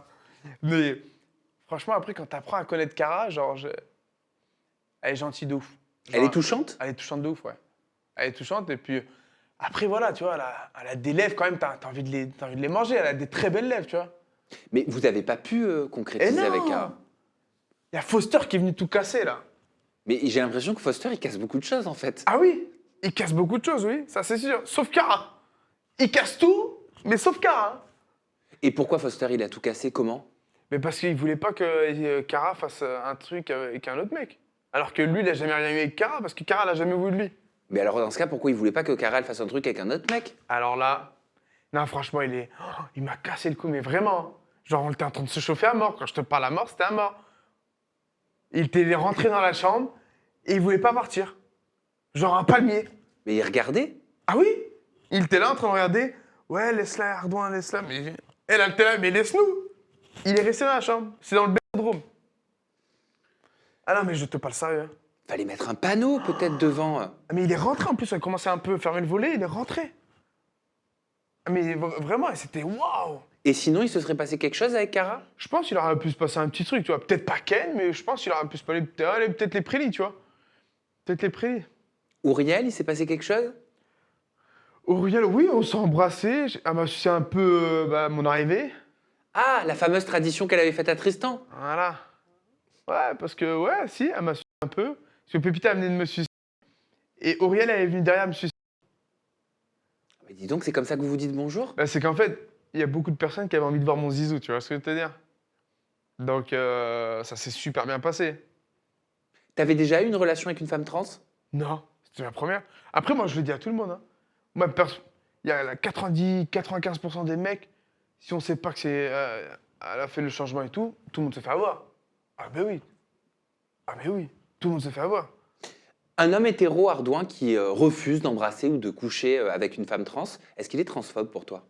S3: Mais franchement, après, quand t'apprends à connaître Cara, genre, elle est gentille de ouf. Genre,
S2: Elle est touchante?
S3: Elle est touchante de ouf, ouais. Elle est touchante, et puis après, voilà, tu vois, elle a des lèvres quand même, t'as envie de les manger, elle a des très belles lèvres, tu vois.
S2: Mais vous n'avez pas pu concrétiser avec Cara.
S3: Il y a Foster qui est venu tout casser, là.
S2: Mais j'ai l'impression que Foster, il casse beaucoup de choses, en fait.
S3: Ah oui, il casse beaucoup de choses, oui, ça c'est sûr. Sauf Cara. Il casse tout, mais sauf Cara.
S2: Et pourquoi Foster, il a tout cassé? Comment?
S3: Mais parce qu'il voulait pas que Cara fasse un truc avec un autre mec. Alors que lui, il a jamais rien eu avec Cara, parce que Cara l'a jamais voulu de lui.
S2: Mais alors, dans ce cas, pourquoi il voulait pas que Cara elle fasse un truc avec un autre mec?
S3: Alors là, non, franchement, il m'a cassé le cou, mais vraiment. Genre, on était en train de se chauffer à mort. Quand je te parle à mort, c'était à mort. Il était rentré dans la chambre et il voulait pas partir. Genre un palmier.
S2: Mais il regardait?
S3: Ah oui? Il était là en train de regarder. Ouais, laisse-la, Ardouin, laisse-la. Mais elle était là, mais laisse-nous. Il est resté dans la chambre. C'est dans le bedroom. Ah non, mais je te parle sérieux. Hein.
S2: Fallait mettre un panneau, peut-être, devant.
S3: Ah, mais il est rentré en plus. On a commencé un peu à faire une volée. Il est rentré. Ah, mais vraiment, c'était waouh.
S2: Et sinon, il se serait passé quelque chose avec Cara?
S3: Je pense qu'il aurait pu se passer un petit truc, tu vois. Peut-être pas Ken, mais je pense qu'il aurait pu se passer peut-être les prélis, tu vois. Peut-être les prélis.
S2: Ouriel, il s'est passé quelque chose?
S3: Auriel, oui, on s'est embrassés. Elle m'a sucé un peu mon arrivée.
S2: Ah, la fameuse tradition qu'elle avait faite à Tristan.
S3: Voilà. Ouais, parce que, ouais, si, elle m'a sucé un peu. Parce que Pépita venait de me sucer. Et Auriel, elle est venue derrière me sucer.
S2: Mais dis donc, c'est comme ça que vous vous dites bonjour?
S3: Bah, c'est qu'en fait, il y a beaucoup de personnes qui avaient envie de voir mon zizou, tu vois ce que je veux te dire. Donc, ça s'est super bien passé.
S2: T'avais déjà eu une relation avec une femme trans?
S3: Non, c'était la première. Après, moi, je le dis à tout le monde. Hein. Moi, il y a 90-95% des mecs, si on sait pas que c'est, elle a fait le changement et tout le monde se fait avoir. Ah ben oui. Ah ben oui, tout le monde se fait avoir.
S2: Un homme hétéro Ardouin qui refuse d'embrasser ou de coucher avec une femme trans, est-ce qu'il est transphobe pour toi?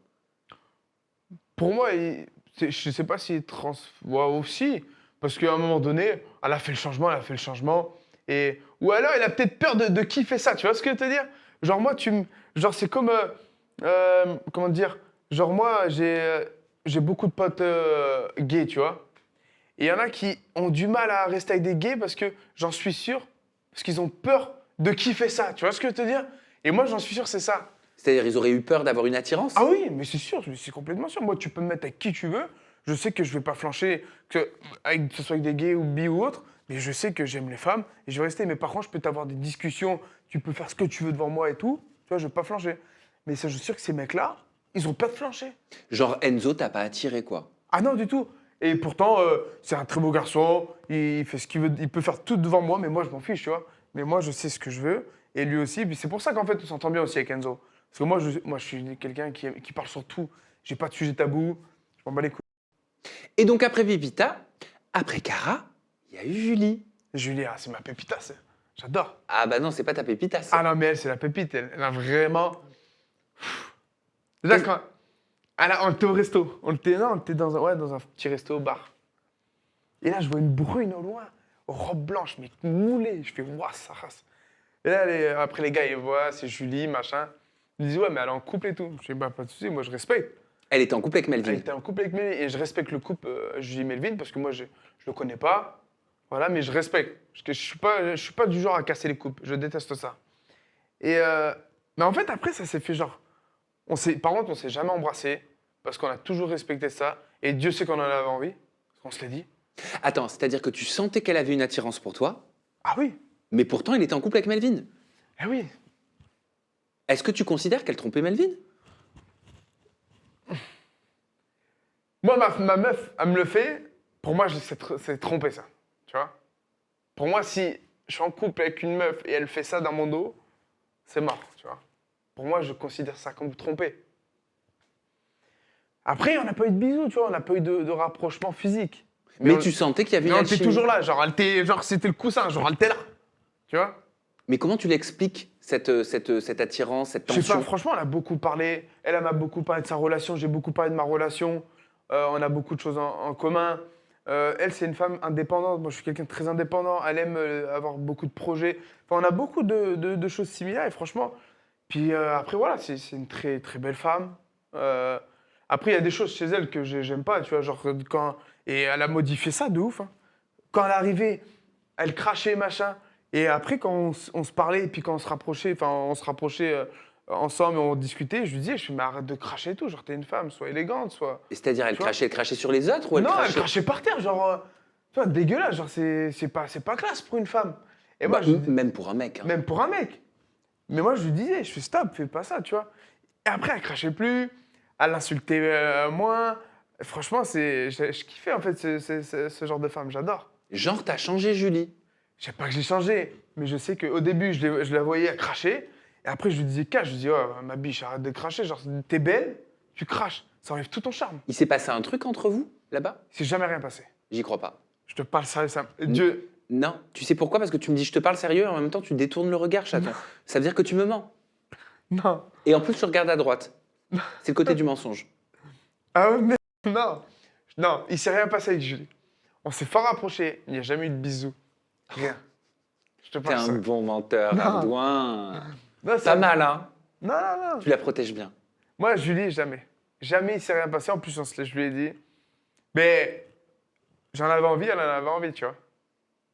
S3: Pour moi, je sais pas s'il est trans... Ouais, aussi. Parce qu'à un moment donné, elle a fait le changement. Et... Ou alors, il a peut-être peur de qui fait ça, tu vois ce que je veux te dire? Genre, moi, genre, c'est comme... comment dire? Genre, moi, j'ai beaucoup de potes gays, tu vois? Et il y en a qui ont du mal à rester avec des gays parce que, j'en suis sûr, parce qu'ils ont peur de qui fait ça, tu vois ce que je veux te dire? Et moi, j'en suis sûr, c'est ça.
S2: C'est-à-dire, ils auraient eu peur d'avoir une attirance?
S3: Ah oui, mais c'est sûr, c'est complètement sûr. Moi, tu peux me mettre avec qui tu veux. Je sais que je vais pas flancher, que ce soit avec des gays ou bi ou autre, mais je sais que j'aime les femmes et je vais rester. Mais par contre, je peux t'avoir des discussions, tu peux faire ce que tu veux devant moi et tout. Tu vois, je vais pas flancher. Mais ça, je suis sûr que ces mecs-là, ils ont peur de flancher.
S2: Genre Enzo, t'as pas attiré, quoi?
S3: Ah non, du tout. Et pourtant, c'est un très beau garçon, il fait ce qu'il veut, il peut faire tout devant moi, mais moi, je m'en fiche, tu vois. Mais moi, je sais ce que je veux, et lui aussi. Puis c'est pour ça qu'en fait, on s'entend bien aussi avec Enzo. Parce que moi, je suis quelqu'un qui parle sur tout. J'ai pas de sujet tabou, je m'en bats les couilles.
S2: Et donc après Pépita, après Cara, il y a eu Julie.
S3: Julia, c'est ma pépita, j'adore.
S2: Ah bah non, c'est pas ta Pépita, ça.
S3: Ah non, mais elle, c'est la pépite, elle a vraiment... Déjà, quand... on était au resto, on était dans un petit resto au bar. Et là, je vois une brune au loin, robe blanche, mais moulée. Je fais, waouh, ça race. Et là, après, les gars, ils voient, c'est Julie, machin. Ils disent, ouais, mais elle est en couple et tout. Je dis, bah, pas de souci, moi, je respecte.
S2: Elle était en couple avec Melvin.
S3: Elle était en couple avec Melvin, et je respecte le couple Julie-Melvin, parce que moi, je le connais pas. Voilà, mais je respecte. Parce que je suis pas du genre à casser les couples. Je déteste ça. Et, mais en fait, après, ça s'est fait genre... Par contre, on s'est jamais embrassé, parce qu'on a toujours respecté ça. Et Dieu sait qu'on en avait envie, parce qu'on se l'est dit.
S2: Attends, c'est-à-dire que tu sentais qu'elle avait une attirance pour toi,
S3: Ah oui,
S2: mais pourtant il était en couple avec Melvin.
S3: eh oui.
S2: Est-ce que tu considères qu'elle trompait Melvin?
S3: Moi, ma meuf, elle me le fait. Pour moi, c'est tromper ça. Tu vois? Pour moi, si je suis en couple avec une meuf et elle fait ça dans mon dos, c'est mort, tu vois? Pour moi, je considère ça comme tromper. Après, on n'a pas eu de bisous, tu vois? On n'a pas eu de rapprochement physique.
S2: Mais
S3: on-
S2: tu sentais qu'il y avait
S3: mais
S2: une
S3: on était
S2: alchimie.
S3: toujours là. Genre, c'était le coussin. Genre, elle était là. Tu vois?
S2: Mais comment tu l'expliques, cette attirance, cette
S3: Je sais
S2: tension?
S3: pas, franchement, elle a beaucoup parlé. Elle m'a beaucoup parlé de sa relation. J'ai beaucoup parlé de ma relation. On a beaucoup de choses en commun. Elle, c'est une femme indépendante. Moi, je suis quelqu'un de très indépendant. Elle aime avoir beaucoup de projets. Enfin, on a beaucoup de choses similaires. Et franchement, puis après, voilà, c'est une très, très belle femme. Après, il y a des choses chez elle que j'aime pas. Tu vois, genre, et elle a modifié ça de ouf. Hein. Quand elle arrivait, elle crachait, machin. Et après, quand on se parlait, et puis quand on se rapprochait ensemble et on discutait, je lui disais, mais arrête de cracher et tout, genre t'es une femme, sois élégante, sois...
S2: Et c'est-à-dire,
S3: Tu vois?
S2: elle crachait sur les autres ou elle
S3: Non, elle
S2: crachait...
S3: crachait par terre, genre, tu vois, dégueulasse, genre c'est pas classe pour une femme. Et moi,
S2: Bah,
S3: je lui dis-
S2: même pour un mec. Hein.
S3: même pour un mec. Mais moi, je lui disais, je fais stop, fais pas ça, tu vois. Et après, elle crachait plus, elle insultait moins. Et franchement, je kiffais en fait ce genre de femme, j'adore.
S2: Genre, t'as changé Julie.
S3: Je sais pas que j'ai changé, mais je sais qu'au début, je la voyais cracher. Et après, je lui disais, cache, je lui disais, oh, ma biche, arrête de cracher. Genre, t'es belle, tu craches. Ça enlève tout ton charme.
S2: Il s'est passé un truc entre vous, là-bas?
S3: Il s'est jamais rien passé.
S2: J'y crois pas.
S3: Je te parle sérieux, ça. Dieu.
S2: Non. Tu sais pourquoi? Parce que tu me dis je te parle sérieux et en même temps tu détournes le regard, chaton. Ça veut dire que tu me mens.
S3: Non.
S2: Et en plus, tu regardes à droite. C'est le côté du mensonge.
S3: Ah ouais, mais non. Non, il s'est rien passé avec Julie. On s'est fort rapprochés. Il n'y a jamais eu de bisous. Rien. Je te
S2: T'es
S3: parle
S2: un
S3: ça.
S2: bon menteur,
S3: Non.
S2: Ardouin.
S3: Non,
S2: Pas mal, hein?
S3: Non, non, non.
S2: Tu la protèges bien.
S3: Moi, Julie, jamais. Jamais il s'est rien passé. En plus, je lui ai dit. Mais j'en avais envie, elle en avait envie, tu vois.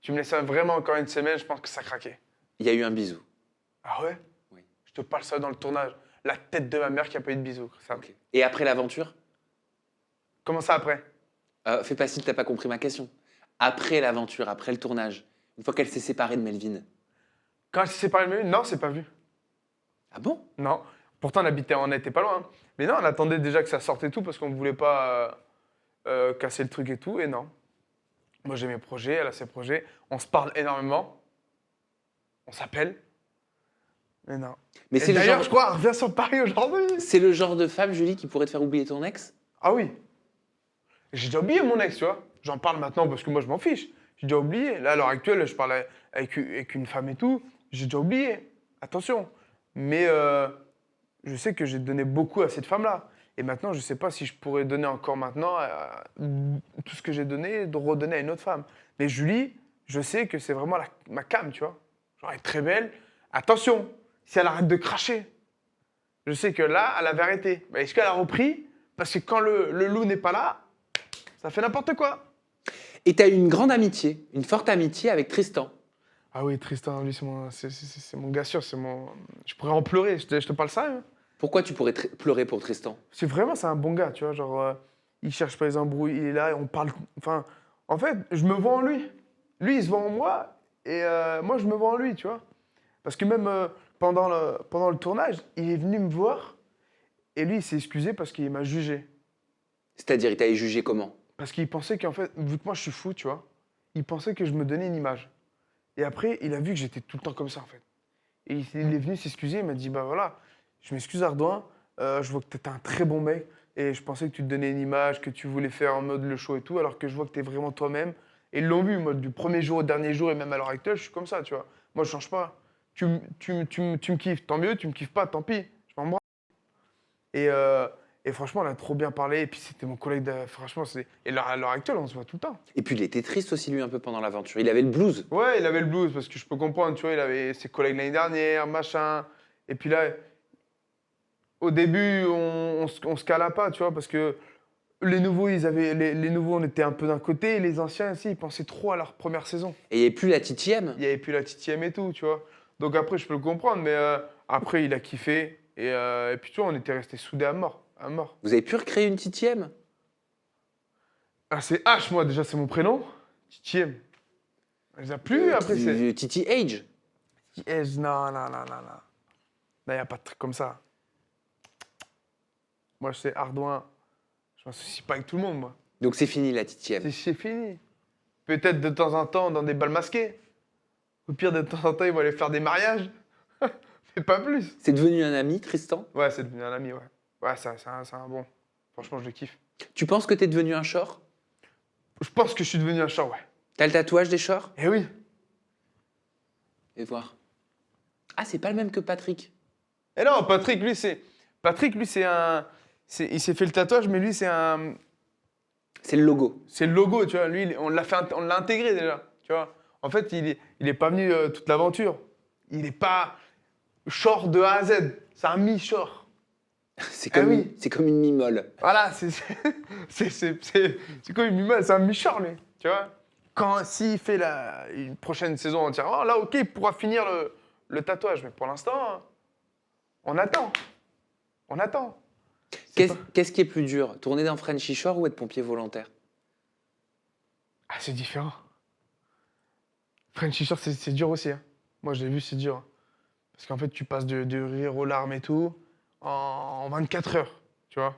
S3: Tu me laissais vraiment encore une semaine, je pense que ça craquait.
S2: Il y a eu un bisou.
S3: Ah ouais?
S2: Oui.
S3: Je te parle ça dans le tournage. La tête de ma mère qui a pas eu de bisous. Ça.
S2: Ok. Et après l'aventure?
S3: Comment ça après?
S2: Fais pas si t'as pas compris ma question. Après l'aventure, après le tournage, une fois qu'elle s'est séparée de Melvin.
S3: Quand elle s'est séparée de Melvin, non, c'est pas vu.
S2: Ah bon?
S3: Non. Pourtant, on n'était pas loin. Hein. Mais non, on attendait déjà que ça sorte et tout parce qu'on ne voulait pas casser le truc et tout. Et non. Moi, j'ai mes projets, elle a ses projets. On se parle énormément. On s'appelle. Mais non.
S2: Mais
S3: Et
S2: c'est le
S3: d'ailleurs,
S2: genre...
S3: je crois, elle revient sur Paris aujourd'hui.
S2: C'est le genre de femme, Julie, qui pourrait te faire oublier ton ex?
S3: Ah oui. J'ai déjà oublié mon ex, tu vois. J'en parle maintenant parce que moi, je m'en fiche. J'ai déjà oublié. Là, à l'heure actuelle, je parle avec une femme et tout. J'ai déjà oublié. Attention. Mais je sais que j'ai donné beaucoup à cette femme-là. Et maintenant, je ne sais pas si je pourrais donner encore maintenant tout ce que j'ai donné, de redonner à une autre femme. Mais Julie, je sais que c'est vraiment ma came, tu vois. Genre, elle est très belle. Attention, si elle arrête de cracher. Je sais que là, elle avait arrêté. Mais est-ce qu'elle a repris? Parce que quand le loup n'est pas là, ça fait n'importe quoi.
S2: Et t'as eu une grande amitié, une forte amitié avec Tristan.
S3: Ah oui, Tristan, lui, c'est mon gars sûr. Je pourrais en pleurer. Je te parle ça. Hein.
S2: Pourquoi tu pourrais pleurer pour Tristan?
S3: C'est un bon gars, tu vois. Genre, il cherche pas les embrouilles, il est là et on parle. Enfin, en fait, je me vois en lui. Lui, il se voit en moi et moi, je me vois en lui, tu vois. Parce que même pendant le tournage, il est venu me voir et lui, il s'est excusé parce qu'il m'a jugé.
S2: C'est-à-dire, il t'avait jugé comment?
S3: Parce qu'il pensait qu'en fait, vu que moi, je suis fou, tu vois, il pensait que je me donnais une image. Et après, il a vu que j'étais tout le temps comme ça, en fait. Et il est venu s'excuser, il m'a dit, bah voilà, je m'excuse Ardouin, je vois que t'es un très bon mec, et je pensais que tu te donnais une image, que tu voulais faire en mode le show et tout, alors que je vois que t'es vraiment toi-même. Et ils l'ont vu, moi, du premier jour au dernier jour, et même à l'heure actuelle, je suis comme ça, tu vois. Moi, je change pas. Tu me kiffes, tant mieux, tu me kiffes pas, tant pis, je m'en branle. Et franchement, on a trop bien parlé, et puis c'était mon collègue, franchement, et à l'heure actuelle, on se voit tout le temps.
S2: Et puis, il était triste aussi, lui, un peu pendant l'aventure. Il avait le blues.
S3: Ouais, il avait le blues, parce que je peux comprendre, tu vois, il avait ses collègues l'année dernière, machin. Et puis là, au début, on se cala pas, tu vois, parce que les nouveaux, les nouveaux, on était un peu d'un côté, et les anciens, aussi, ils pensaient trop à leur première saison.
S2: Et il n'y avait plus la titième.
S3: Il n'y avait plus la titième et tout, tu vois. Donc après, je peux le comprendre, mais après, il a kiffé. Et puis, tu vois, on était restés soudés à mort.
S2: Vous avez pu recréer une titième?
S3: Ah, c'est H, moi, déjà, c'est mon prénom. Titi M. On les a plus vus après, c'est...
S2: Titi Age.
S3: Non. Là, il n'y a pas de truc comme ça. Moi, je sais, Ardouin, je m'associe pas avec tout le monde, moi.
S2: Donc c'est fini la Titi M.
S3: C'est fini. Peut-être de temps en temps dans des balles masquées. Au pire, de temps en temps, ils vont aller faire des mariages. Mais pas plus.
S2: C'est devenu un ami, Tristan?
S3: Ouais, c'est devenu un ami, ouais. Ouais, c'est un bon. Franchement, je le kiffe.
S2: Tu penses que t'es devenu un Shore?
S3: Je pense que je suis devenu un chat, ouais.
S2: T'as le tatouage des Shore?
S3: Eh oui.
S2: Et voir. Ah, c'est pas le même que Patrick.
S3: Et non, Patrick, lui, c'est un... Il s'est fait le tatouage, mais lui, c'est un...
S2: C'est le logo.
S3: C'est le logo, tu vois. Lui, on l'a intégré déjà, tu vois. En fait, il est pas venu toute l'aventure. Il est pas short de A à Z. C'est un mi-short.
S2: C'est comme,
S3: oui.
S2: c'est comme une mimole.
S3: Voilà, c'est comme une mimole, c'est un mi-short, lui, tu vois. S'il fait une prochaine saison entièrement, là, ok, il pourra finir le tatouage. Mais pour l'instant, on attend. On attend.
S2: Qu'est-ce qui est plus dur? Tourner dans Frenchy Shore ou être pompier volontaire?
S3: Ah, c'est différent. Frenchy Shore, c'est dur aussi. Hein. Moi, je l'ai vu, c'est dur. Parce qu'en fait, tu passes de rire aux larmes et tout en 24 heures, tu vois.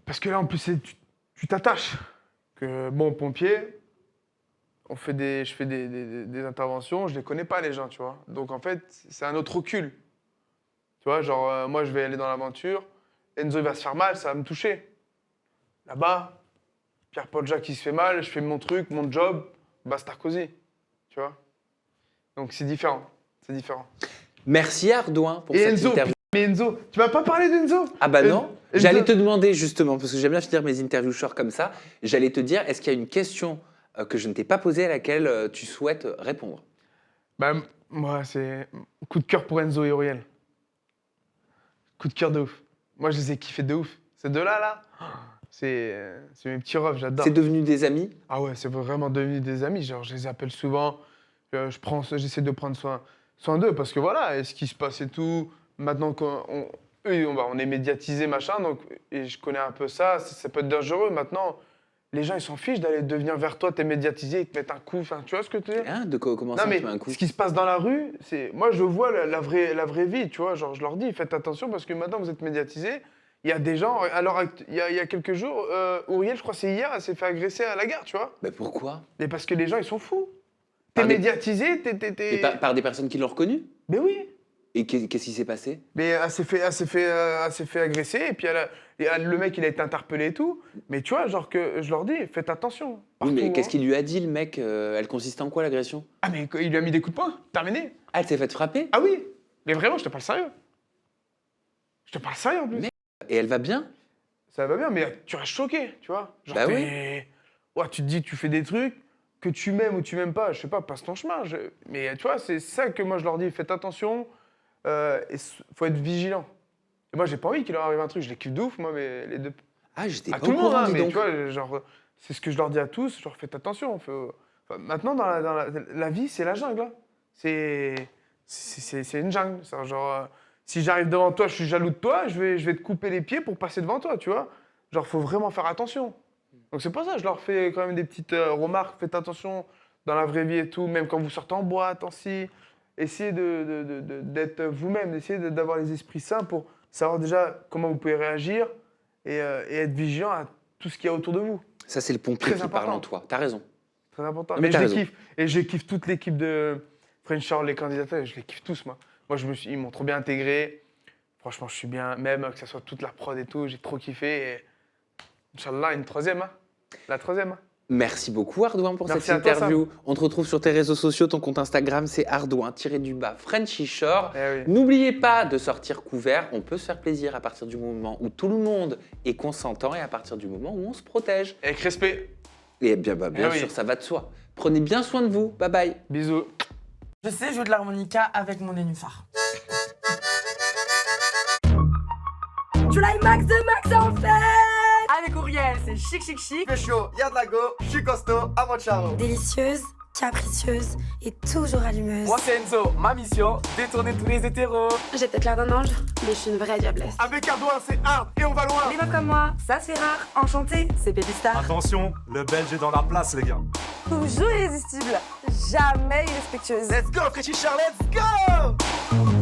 S3: Parce que là, en plus, tu t'attaches. Que, bon, pompier, je fais des interventions, je les connais pas, les gens, tu vois. Donc, en fait, c'est un autre recul. Tu vois, genre, moi, je vais aller dans l'aventure, Enzo, il va se faire mal, ça va me toucher. Là-bas, Pierre-Paul Jacques, il se fait mal, je fais mon truc, mon job, basta cosy. Tu vois. Donc, c'est différent. C'est différent.
S2: Merci Ardouin pour
S3: Et
S2: cette
S3: Enzo,
S2: interview.
S3: mais Enzo, tu m'as pas parlé d'Enzo?
S2: Ah bah non,
S3: Enzo.
S2: j'allais te demander justement, parce que j'aime bien finir mes interviews short comme ça, j'allais te dire, est-ce qu'il y a une question que je ne t'ai pas posée à laquelle tu souhaites répondre?
S3: Bah, moi, c'est coup de cœur pour Enzo et Auriel. Coup de cœur de ouf. Moi, je les ai kiffés de ouf. Ces deux-là, là, c'est mes petits refs, j'adore.
S2: C'est devenu des amis?
S3: Ah ouais, c'est vraiment devenu des amis. Genre, je les appelle souvent. J'essaie de prendre soin d'eux parce que voilà, ce qui se passe et tout. Maintenant qu'on on est médiatisé, machin, donc, et je connais un peu ça, ça peut être dangereux. Maintenant, les gens, ils s'en fichent d'aller venir vers toi, t'es médiatisé, ils te mettent un coup. Enfin, tu vois ce que tu veux dire?
S2: Hein, comment ça,
S3: Non, mais
S2: tu mets un coup?
S3: ce qui se passe dans la rue, c'est... Moi, je vois la vraie vie, tu vois. Genre, je leur dis, faites attention parce que maintenant, vous êtes médiatisés. Il y a des gens... Alors, il y a quelques jours, Auriel, je crois que c'est hier, elle s'est fait agresser à la gare, tu vois.
S2: Mais pourquoi?
S3: Mais parce que les gens, ils sont fous. T'es
S2: Par des-
S3: médiatisé,
S2: Et par des personnes qui l'ont reconnu?
S3: Mais oui.
S2: Et qu'est-ce qui s'est passé?
S3: Mais elle s'est fait agresser, et puis le mec, il a été interpellé et tout. Mais tu vois, genre que je leur dis, faites attention.
S2: Oui,
S3: Partout,
S2: mais qu'est-ce
S3: hein.
S2: qu'il lui a dit, le mec? Elle consiste en quoi, l'agression?
S3: Ah, mais il lui a mis des coups de poing, terminé.
S2: Ah, elle s'est faite frapper?
S3: Ah oui. Mais vraiment, je te parle sérieux. Je te parle sérieux, en plus.
S2: Mais- Et elle va bien?
S3: Ça va bien, mais tu restes choqué, tu vois. Genre,
S2: Bah
S3: ouais, tu te dis, tu fais des trucs que tu m'aimes ou tu m'aimes pas, je sais pas, passe ton chemin. Mais tu vois, c'est ça que moi je leur dis, faites attention, faut être vigilant. Et moi, j'ai pas envie qu'il leur arrive un truc, je les kiffe de ouf, moi, mais les deux.
S2: Ah, j'étais
S3: À
S2: pas
S3: tout
S2: au
S3: le monde,
S2: courant,
S3: hein,
S2: dis
S3: mais
S2: donc.
S3: tu vois, genre, c'est ce que je leur dis à tous, genre, faites attention. Enfin, maintenant, dans la vie, c'est la jungle. Hein. C'est une jungle. Genre, si j'arrive devant toi, je suis jaloux de toi, je vais te couper les pieds pour passer devant toi, tu vois. Genre, faut vraiment faire attention. Donc c'est pour ça que je leur fais quand même des petites remarques. Faites attention dans la vraie vie et tout, même quand vous sortez en boîte, essayez d'être vous-même, essayez d'avoir les esprits sains pour savoir déjà comment vous pouvez réagir et être vigilant à tout ce qu'il y a autour de vous.
S2: Ça, c'est le pompier
S3: Très
S2: qui
S3: important.
S2: parle en toi. T'as raison.
S3: Très important.
S2: Mais
S3: Mais
S2: t'as
S3: je les
S2: raison.
S3: kiffe. Et je kiffe toute l'équipe de French Charles, les candidats, je les kiffe tous, moi. Moi, ils m'ont trop bien intégré. Franchement, je suis bien, même que ce soit toute la prod et tout, j'ai trop kiffé. Et Inch'Allah, une troisième. Hein. La troisième. Hein.
S2: Merci beaucoup, Ardouin, pour
S3: Merci
S2: cette
S3: à toi,
S2: interview. On te retrouve sur tes réseaux sociaux. Ton compte Instagram, c'est Ardouin-Frenchy Shore.
S3: Eh oui.
S2: N'oubliez pas de sortir couvert. On peut se faire plaisir à partir du moment où tout le monde est consentant et à partir du moment où on se protège.
S3: Avec respect.
S2: Et bien, bien
S3: Eh
S2: sûr,
S3: oui.
S2: ça va de soi. Prenez bien soin de vous. Bye bye.
S3: Bisous.
S4: Je sais jouer de l'harmonica avec mon nénuphar.
S5: Tu l'as max de max en fait.
S4: Avec Auriel, c'est chic.
S6: Fais chaud, y'a de la go, je suis costaud, à mon charo.
S5: Délicieuse, capricieuse et toujours allumeuse.
S4: Moi c'est Enzo, ma mission, détourner tous les hétéros.
S5: J'ai peut-être l'air d'un ange, mais je suis une vraie diablesse.
S6: Avec Ardouin, c'est hard et on va loin.
S8: Les meufs comme moi, ça c'est rare. Enchantée, c'est Baby Star.
S7: Attention, le belge est dans la place, les gars.
S8: Toujours irrésistible, jamais irrespectueuse.
S6: Let's go, Pretty Charlotte, let's go.